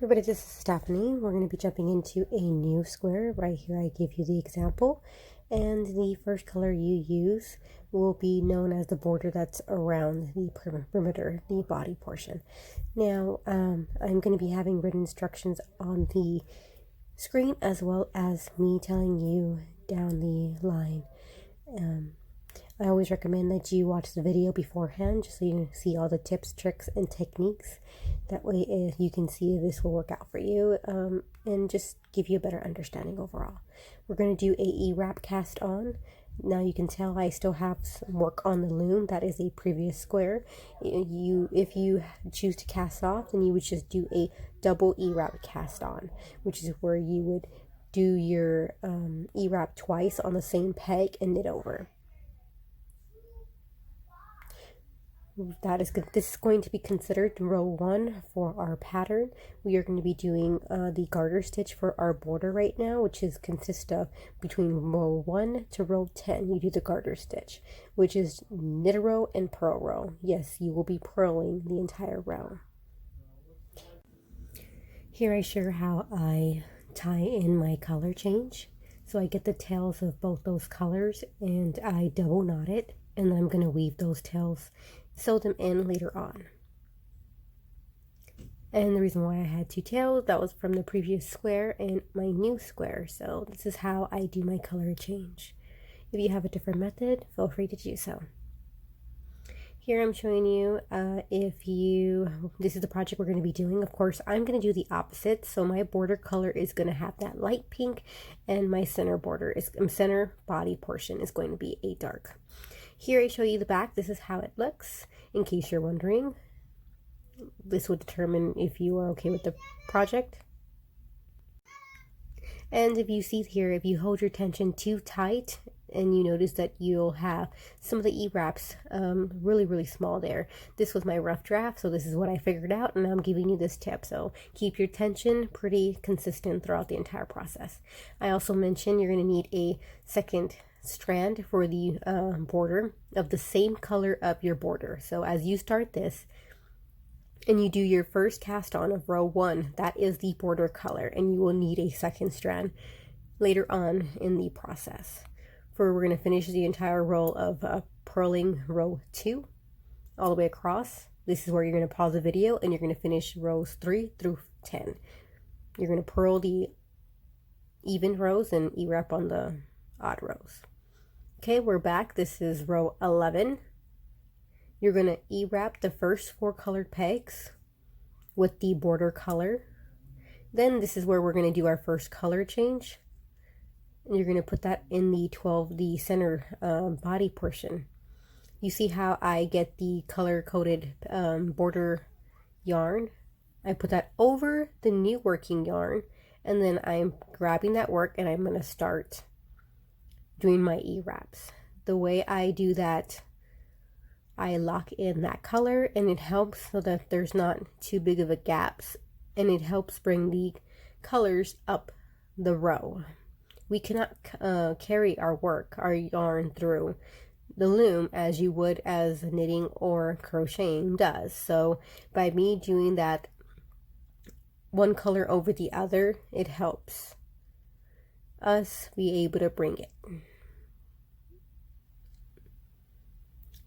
Everybody, this is Stephanie. We're going to be jumping into a new square. Right here I give you the example, and the first color you use will be known as the border that's around the perimeter, the body portion. Now I'm going to be having written instructions on the screen as well as me telling you down the line. I always recommend that you watch the video beforehand just so you can see all the tips, tricks, and techniques. That way you can see if this will work out for you and just give you a better understanding overall. We're going to do a E-wrap cast on. Now you can tell I still have some work on the loom. That is a previous square. If you choose to cast off, then you would just do a double E-wrap cast on, which is where you would do your E-wrap twice on the same peg and knit over. This is going to be considered row 1 for our pattern. We are going to be doing the garter stitch for our border right now, which consists of between row 1 to row 10. You do the garter stitch, which is knit a row and purl row. Yes, you will be purling the entire row. Here I share how I tie in my color change. So I get the tails of both those colors and I double knot it, and then I'm going to weave those tails, sew them in later on. And the reason why I had 2 tails, that was from the previous square and my new square. So this is how I do my color change. If you have a different method, feel free to do so. Here I'm showing you this is the project we're going to be doing. Of course, I'm going to do the opposite. So my border color is going to have that light pink, and my center body portion is going to be a dark. Here I show you the back. This is how it looks, in case you're wondering. This would determine if you are okay with the project. And if you see here, if you hold your tension too tight and you notice that you'll have some of the E-wraps really small there. This was my rough draft, so this is what I figured out, and I'm giving you this tip. So keep your tension pretty consistent throughout the entire process. I also mentioned you're going to need a second strand for the border of the same color of your border. So as you start this and you do your first cast on of row 1, that is the border color, and you will need a second strand later on in the process. We're going to finish the entire row of purling row 2 all the way across. This is where you're going to pause the video and you're going to finish rows 3 through 10. You're going to purl the even rows and E-wrap on the odd rows. Okay, we're back. This is row 11. You're going to E-wrap the first 4 colored pegs with the border color. Then this is where we're going to do our first color change. And you're going to put that in the center body portion. You see how I get the color coded border yarn? I put that over the new working yarn, and then I'm grabbing that work and I'm going to start doing my E-wraps. The way I do that, I lock in that color, and it helps so that there's not too big of a gaps, and it helps bring the colors up the row. We cannot carry our yarn through the loom as you would as knitting or crocheting does. So by me doing that one color over the other, it helps us be able to bring it.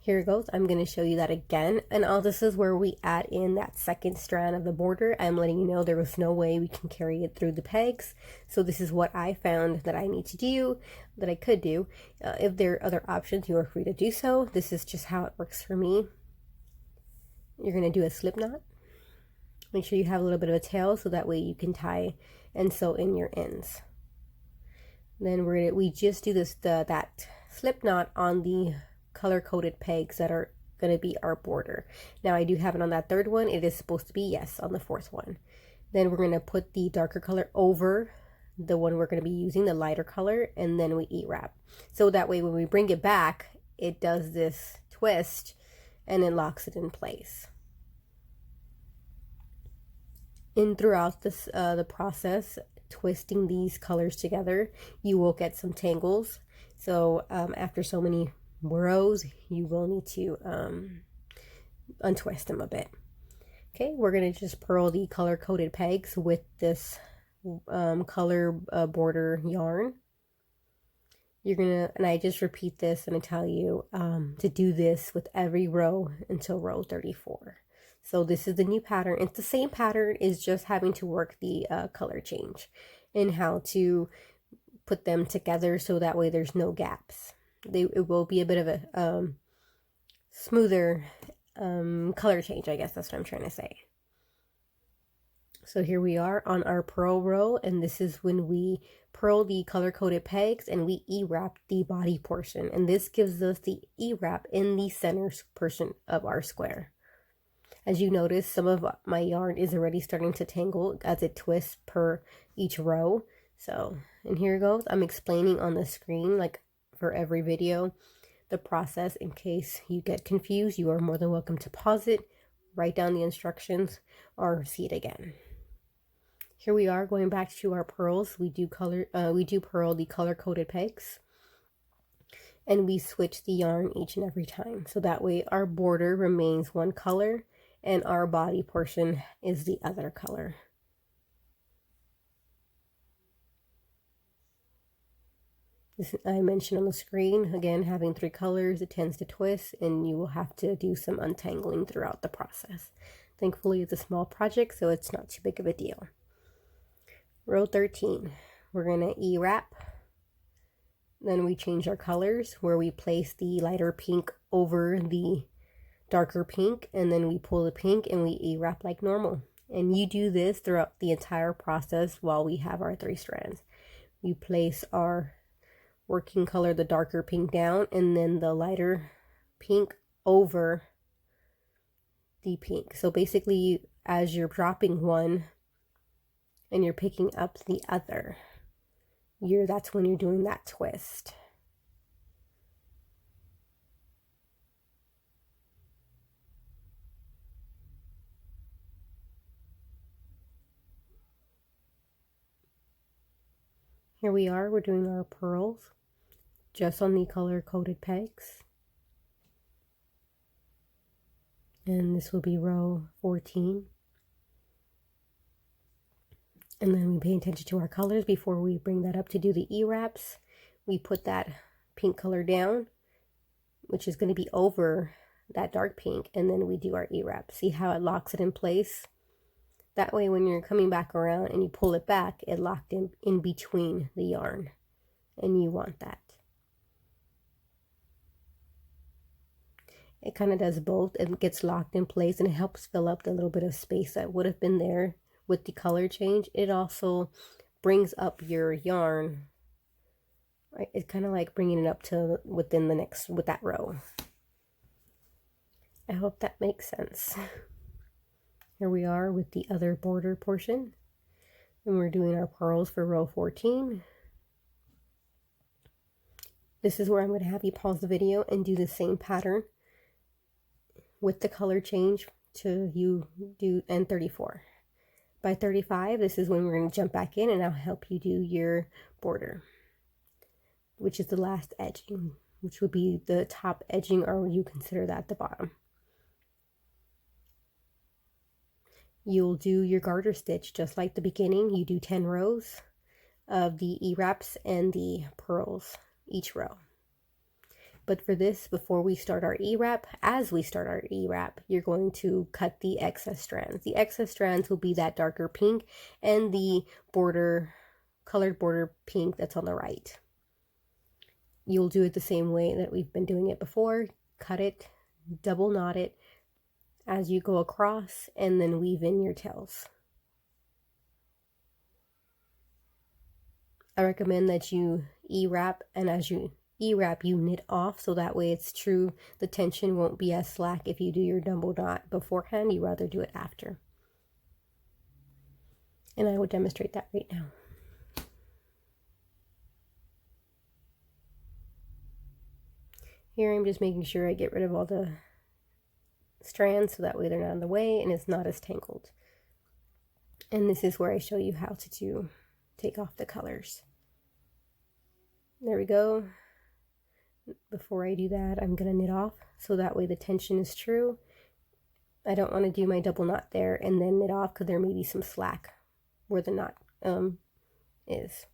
Here it goes. I'm going to show you that again. And all this is where we add in that second strand of the border. I'm letting you know there was no way we can carry it through the pegs. So this is what I found that I need to do, that I could do. If there are other options, you are free to do so. This is just how it works for me. You're going to do a slip knot. Make sure you have a little bit of a tail so that way you can tie and sew in your ends. Then we just do that slip knot on the color-coded pegs that are going to be our border. Now I do have it on that 3rd one. It is supposed to be, yes, on the 4th one. Then we're going to put the darker color over the one we're going to be using, the lighter color, and then we E-wrap. So that way when we bring it back, it does this twist and it locks it in place. And throughout this the process, twisting these colors together, you will get some tangles. So after so many rows, you will need to untwist them a bit. Okay, we're going to just purl the color coded pegs with this color border yarn. You're gonna, and I just repeat this and I tell you to do this with every row until row 34. So this is the new pattern. It's the same pattern, is just having to work the color change and how to put them together so that way there's no gaps. It will be a bit of a smoother color change, I guess that's what I'm trying to say. So here we are on our purl row, and this is when we purl the color-coded pegs and we E-wrap the body portion, and this gives us the E-wrap in the center portion of our square. As you notice, some of my yarn is already starting to tangle as it twists per each row. So, and here it goes. I'm explaining on the screen, like for every video, the process. In case you get confused, you are more than welcome to pause it, write down the instructions, or see it again. Here we are going back to our purls. We do purl the color-coded pegs, and we switch the yarn each and every time. So that way our border remains one color and our body portion is the other color. This I mentioned on the screen, again, having 3 colors, it tends to twist and you will have to do some untangling throughout the process. Thankfully, it's a small project, so it's not too big of a deal. Row 13, we're going to E-wrap. Then we change our colors where we place the lighter pink over the darker pink, and then we pull the pink and we E-wrap like normal. And you do this throughout the entire process while we have our 3 strands. We place our working color, the darker pink, down, and then the lighter pink over the pink. So basically, as you're dropping one and you're picking up the other, that's when you're doing that twist. Here we are, we're doing our purls just on the color-coded pegs. And this will be row 14. And then we pay attention to our colors before we bring that up to do the E-wraps. We put that pink color down, which is going to be over that dark pink, and then we do our E-wrap. See how it locks it in place? That way when you're coming back around and you pull it back, it locked in between the yarn, and you want that. It kind of does both. It gets locked in place and it helps fill up the little bit of space that would have been there with the color change. It also brings up your yarn. Right? It's kind of like bringing it up to within the next, with that row. I hope that makes sense. Here we are with the other border portion, and we're doing our purls for row 14. This is where I'm going to have you pause the video and do the same pattern with the color change to you do N34. By 35, this is when we're going to jump back in and I'll help you do your border, which is the last edging, which would be the top edging, or you consider that the bottom. You'll do your garter stitch just like the beginning. You do 10 rows of the E-wraps and the purls each row. But for this, before we start our E-wrap, as we start our E-wrap, you're going to cut the excess strands. The excess strands will be that darker pink and the border, colored border pink that's on the right. You'll do it the same way that we've been doing it before. Cut it, double knot it as you go across, and then weave in your tails. I recommend that you E-wrap, and as you E-wrap, you knit off, so that way it's true. The tension won't be as slack if you do your double knot beforehand. You rather do it after. And I will demonstrate that right now. Here I'm just making sure I get rid of all the strands so that way they're not in the way and it's not as tangled. And this is where I show you how to take off the colors. There we go. Before I do that, I'm going to knit off so that way the tension is true. I don't want to do my double knot there and then knit off, because there may be some slack where the knot is.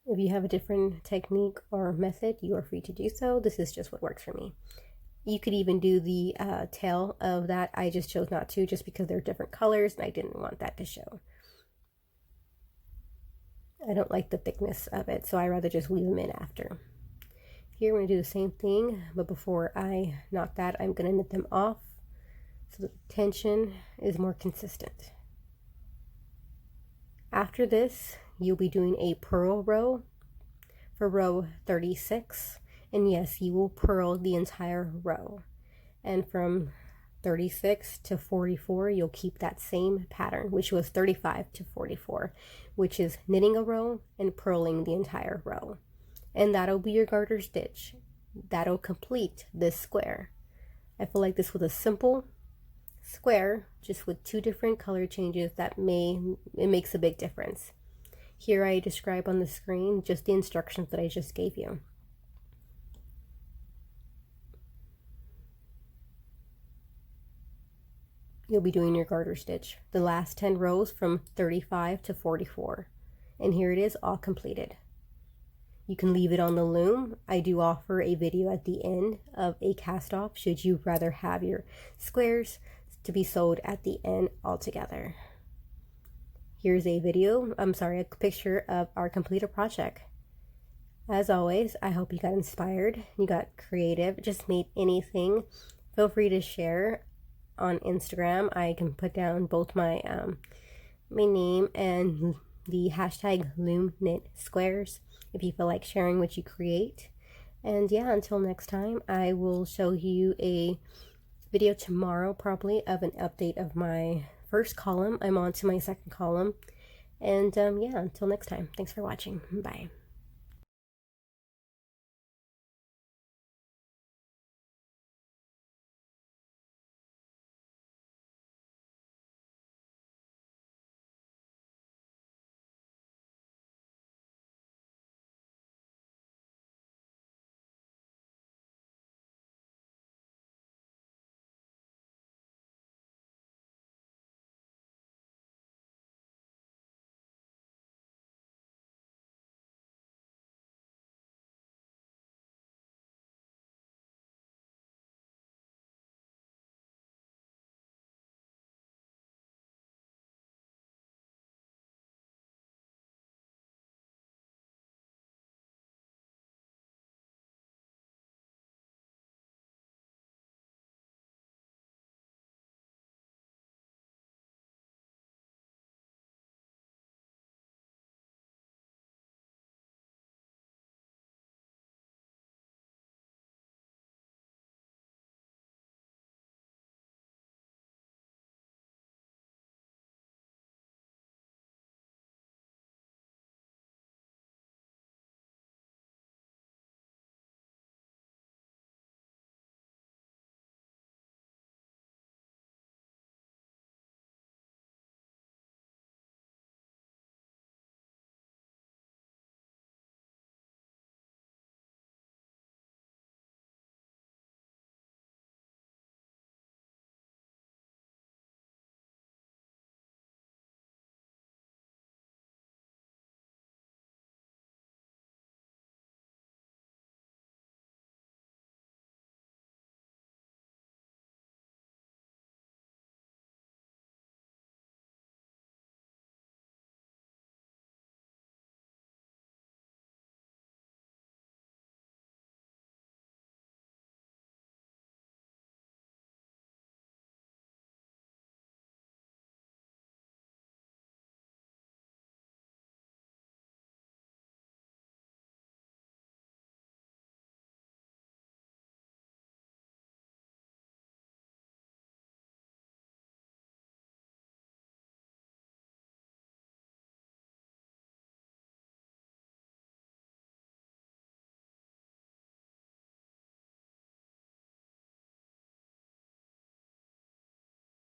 If you have a different technique or method, you are free to do so. This is just what works for me. You could even do the tail of that. I just chose not to, just because they're different colors and I didn't want that to show. I don't like the thickness of it, so I rather just weave them in after. Here we're going to do the same thing, but before I knot that, I'm going to knit them off so the tension is more consistent. After this, you'll be doing a purl row for row 36, and yes, you will purl the entire row. And from 36 to 44, you'll keep that same pattern, which was 35 to 44, which is knitting a row and purling the entire row. And that'll be your garter stitch. That'll complete this square. I feel like this was a simple square, just with two different color changes that it makes a big difference. Here I describe on the screen just the instructions that I just gave you. You'll be doing your garter stitch, the last 10 rows from 35 to 44. And here it is, all completed. You can leave it on the loom. I do offer a video at the end of a cast off, should you rather have your squares to be sewed at the end altogether. Here's a picture of our completed project. As always, I hope you got inspired, you got creative, just made anything. Feel free to share on Instagram. I can put down both my name and the hashtag Loom Knit Squares if you feel like sharing what you create. And yeah, until next time, I will show you a video tomorrow probably of an update of my first column. I'm on to my second column. And yeah, until next time, thanks for watching. Bye.